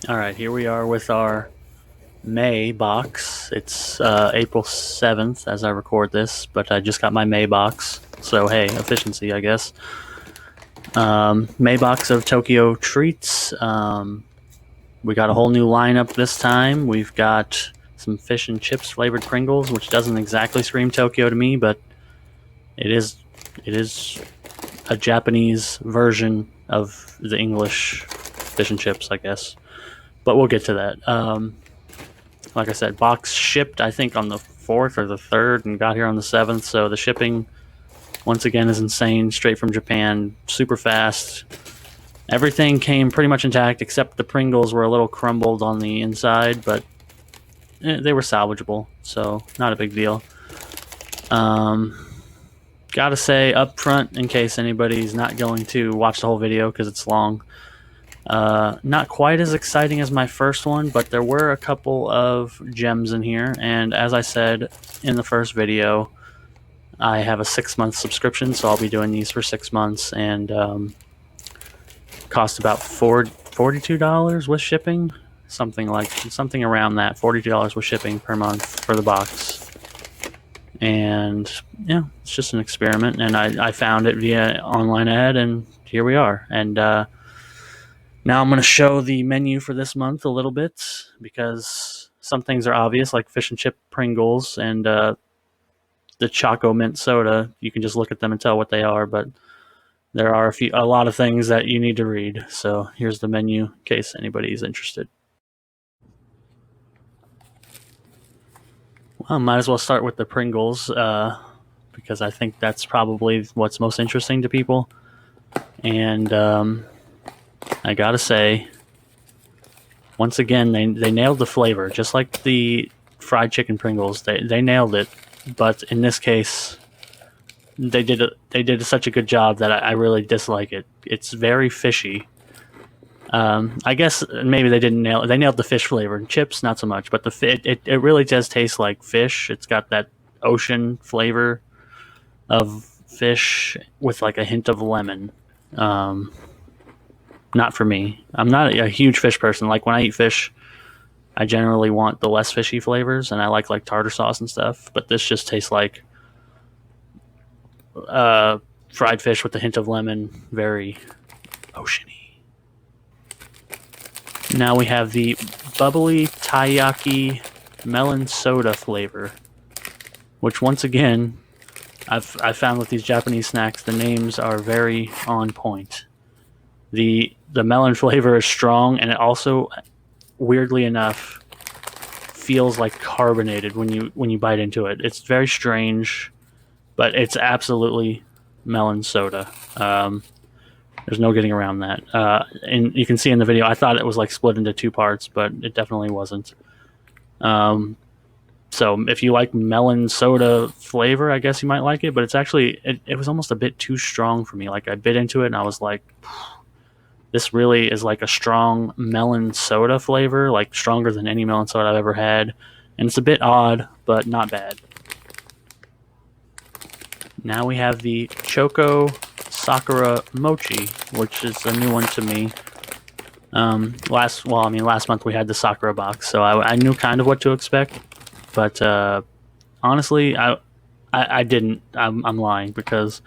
Alright, here we are with our May box. It's April 7th as I record this, but I just got my May box. So, hey, efficiency, I guess. May box of TokyoTreats. We got a whole new lineup this time. We've got some fish and chips flavored Pringles, which doesn't exactly scream Tokyo to me, but it is a Japanese version of the English fish and chips, I guess. But we'll get to that. Like I said, box shipped, I think, on the 4th or the 3rd and got here on the 7th. So the shipping, once again, is insane. Straight from Japan, super fast. Everything came pretty much intact, except the Pringles were a little crumbled on the inside, but they were salvageable, so not a big deal. Gotta say up front, in case anybody's not going to watch the whole video because it's long, not quite as exciting as my first one, but there were a couple of gems in here, and as I said in the first video, I have a 6-month subscription, so I'll be doing these for 6 months, and cost about $42 with shipping, something around that, $42 with shipping per month for the box. And yeah, it's just an experiment, and I found it via online ad, and here we are. And now I'm going to show the menu for this month a little bit, because some things are obvious, like fish and chip Pringles and the Choco mint soda. You can just look at them and tell what they are, but there are a lot of things that you need to read. So here's the menu in case anybody's interested. Well, might as well start with the Pringles, because I think that's probably what's most interesting to people. And I gotta say, once again, they nailed the flavor, just like the fried chicken Pringles. They nailed it, but in this case, they did such a good job that I really dislike it. It's very fishy. I guess maybe they didn't nail it. They nailed the fish flavor. Chips, not so much, but it really does taste like fish. It's got that ocean flavor of fish with like a hint of lemon. Not for me. I'm not a huge fish person. Like when I eat fish, I generally want the less fishy flavors, and I like tartar sauce and stuff. But this just tastes like fried fish with a hint of lemon, very oceany. Now we have the Bubbly Taiyaki melon soda flavor, which once again, I found with these Japanese snacks, the names are very on point. The melon flavor is strong, and it also, weirdly enough, feels like carbonated when you bite into it. It's very strange, but it's absolutely melon soda. There's no getting around that. And you can see in the video, I thought it was like split into 2 parts, but it definitely wasn't. So if you like melon soda flavor, I guess you might like it, but it's actually, it was almost a bit too strong for me. Like I bit into it and I was like, this really is like a strong melon soda flavor, like stronger than any melon soda I've ever had. And it's a bit odd, but not bad. Now we have the Choco Sakura Mochi, which is a new one to me. Last month we had the Sakura box, so I knew kind of what to expect, but honestly, I didn't. I'm lying, because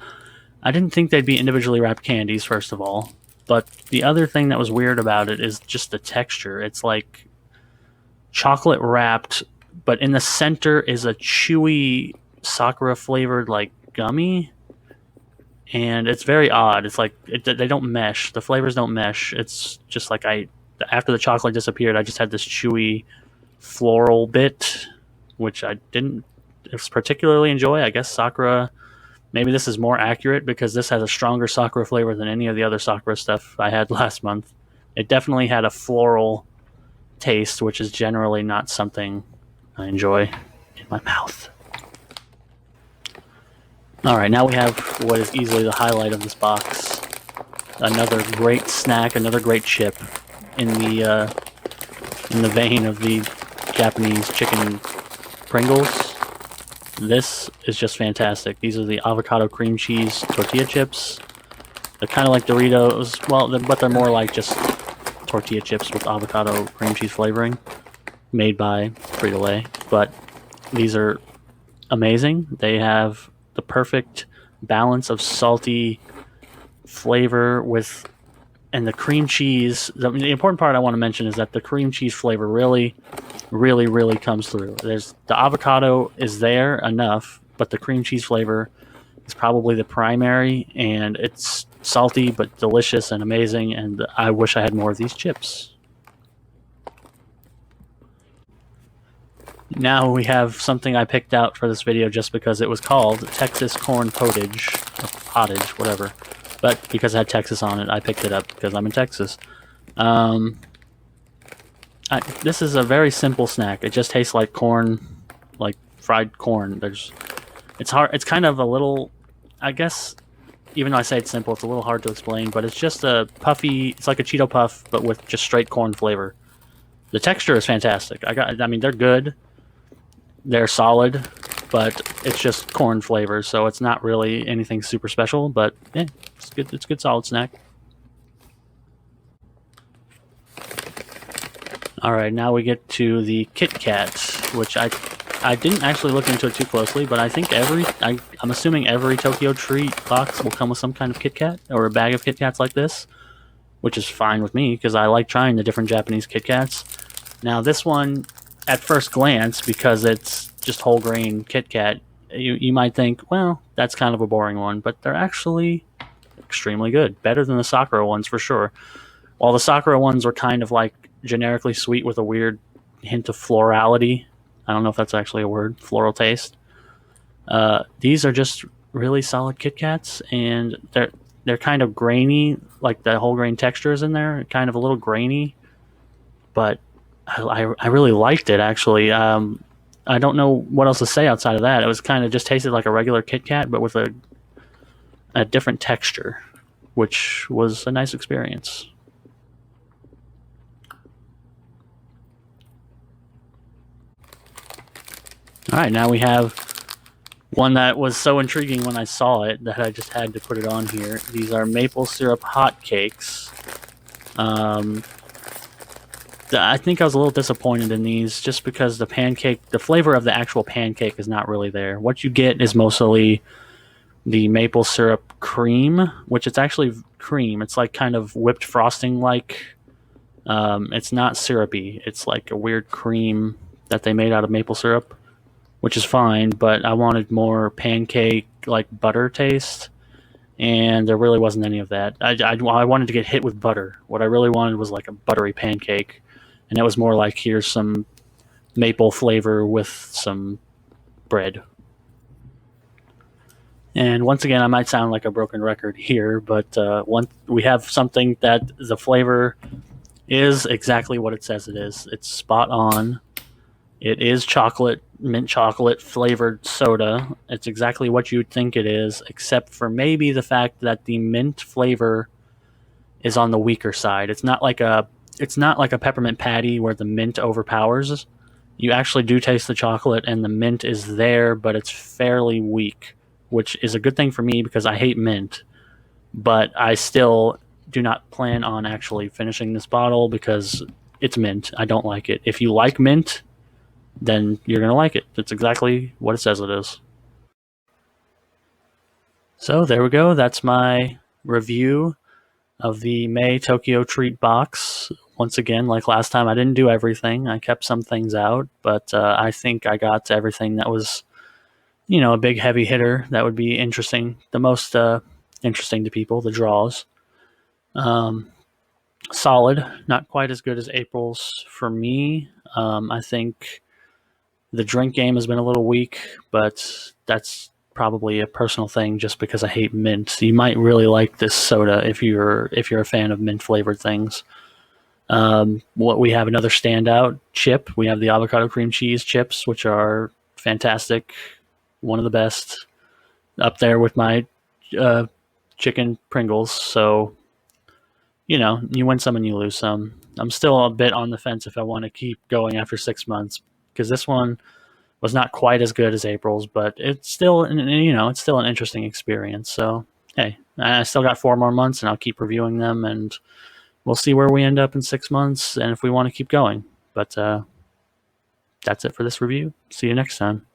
I didn't think they'd be individually wrapped candies, first of all. But the other thing that was weird about it is just the texture. It's like chocolate wrapped, but in the center is a chewy Sakura flavored like gummy. And it's very odd. It's like they don't mesh. The flavors don't mesh. It's just like after the chocolate disappeared, I just had this chewy floral bit, which I didn't particularly enjoy. I guess Sakura, maybe this is more accurate because this has a stronger Sakura flavor than any of the other Sakura stuff I had last month. It definitely had a floral taste, which is generally not something I enjoy in my mouth. Alright, now we have what is easily the highlight of this box. Another great snack, another great chip in the vein of the Japanese chicken Pringles. This is just fantastic. These are the avocado cream cheese tortilla chips. They're kind of like Doritos, well, but they're more like just tortilla chips with avocado cream cheese flavoring made by Frito-Lay, but these are amazing. They have the perfect balance of salty flavor and the cream cheese. The important part I want to mention is that the cream cheese flavor really comes through. The avocado is there enough, but the cream cheese flavor is probably the primary, and it's salty but delicious and amazing, and I wish I had more of these chips. Now we have something I picked out for this video just because it was called Texas Corn Potage, or Pottage, whatever. But because it had Texas on it, I picked it up because I'm in Texas. This is a very simple snack. It just tastes like corn, like fried corn. It's hard. It's kind of a little, I guess, even though I say it's simple, it's a little hard to explain. But it's just a puffy. It's like a Cheeto Puff, but with just straight corn flavor. The texture is fantastic. I mean, they're good. They're solid, but it's just corn flavor, so it's not really anything super special. But yeah, it's good. It's a good solid snack. All right, now we get to the Kit Kat, which I didn't actually look into it too closely, but I think I'm assuming every TokyoTreat box will come with some kind of Kit Kat or a bag of Kit Kats like this, which is fine with me because I like trying the different Japanese Kit Kats. Now this one, at first glance, because it's just whole grain Kit Kat, you might think, well, that's kind of a boring one, but they're actually extremely good. Better than the Sakura ones for sure. While the Sakura ones were kind of like generically sweet with a weird hint of florality. I don't know if that's actually a word, floral taste. These are just really solid Kit Kats, and they're kind of grainy, like the whole grain texture is in there, kind of a little grainy, but I really liked it, actually. I don't know what else to say outside of that. It was kind of just tasted like a regular Kit Kat, but with a different texture, which was a nice experience. All right, now we have one that was so intriguing when I saw it that I just had to put it on here. These are maple syrup hotcakes. I think I was a little disappointed in these just because the flavor of the actual pancake is not really there. What you get is mostly the maple syrup cream, which it's actually cream. It's like kind of whipped frosting like. It's not syrupy. It's like a weird cream that they made out of maple syrup, which is fine, but I wanted more pancake, like butter taste, and there really wasn't any of that. I wanted to get hit with butter. What I really wanted was like a buttery pancake, and it was more like, here's some maple flavor with some bread. And once again, I might sound like a broken record here, but we have something that the flavor is exactly what it says it is. It's spot on. It is chocolate, mint chocolate flavored soda. It's exactly what you'd think it is, except for maybe the fact that the mint flavor is on the weaker side. It's not like a peppermint patty where the mint overpowers. You actually do taste the chocolate and the mint is there, but it's fairly weak, which is a good thing for me because I hate mint. But I still do not plan on actually finishing this bottle because it's mint. I don't like it. If you like mint, then you're going to like it. That's exactly what it says it is. So there we go. That's my review of the May TokyoTreat box. Once again, like last time, I didn't do everything. I kept some things out, but I think I got everything that was, a big heavy hitter that would be interesting. The most interesting to people, the draws. Solid, not quite as good as April's for me. I think the drink game has been a little weak, but that's probably a personal thing just because I hate mint. You might really like this soda if you're a fan of mint flavored things. We have another standout chip. We have the avocado cream cheese chips, which are fantastic. One of the best, up there with my chicken Pringles. So, you win some and you lose some. I'm still a bit on the fence if I want to keep going after 6 months, because this one was not quite as good as April's, but it's still, it's still an interesting experience. So, hey, I still got 4 more months and I'll keep reviewing them and we'll see where we end up in 6 months and if we want to keep going. But that's it for this review. See you next time.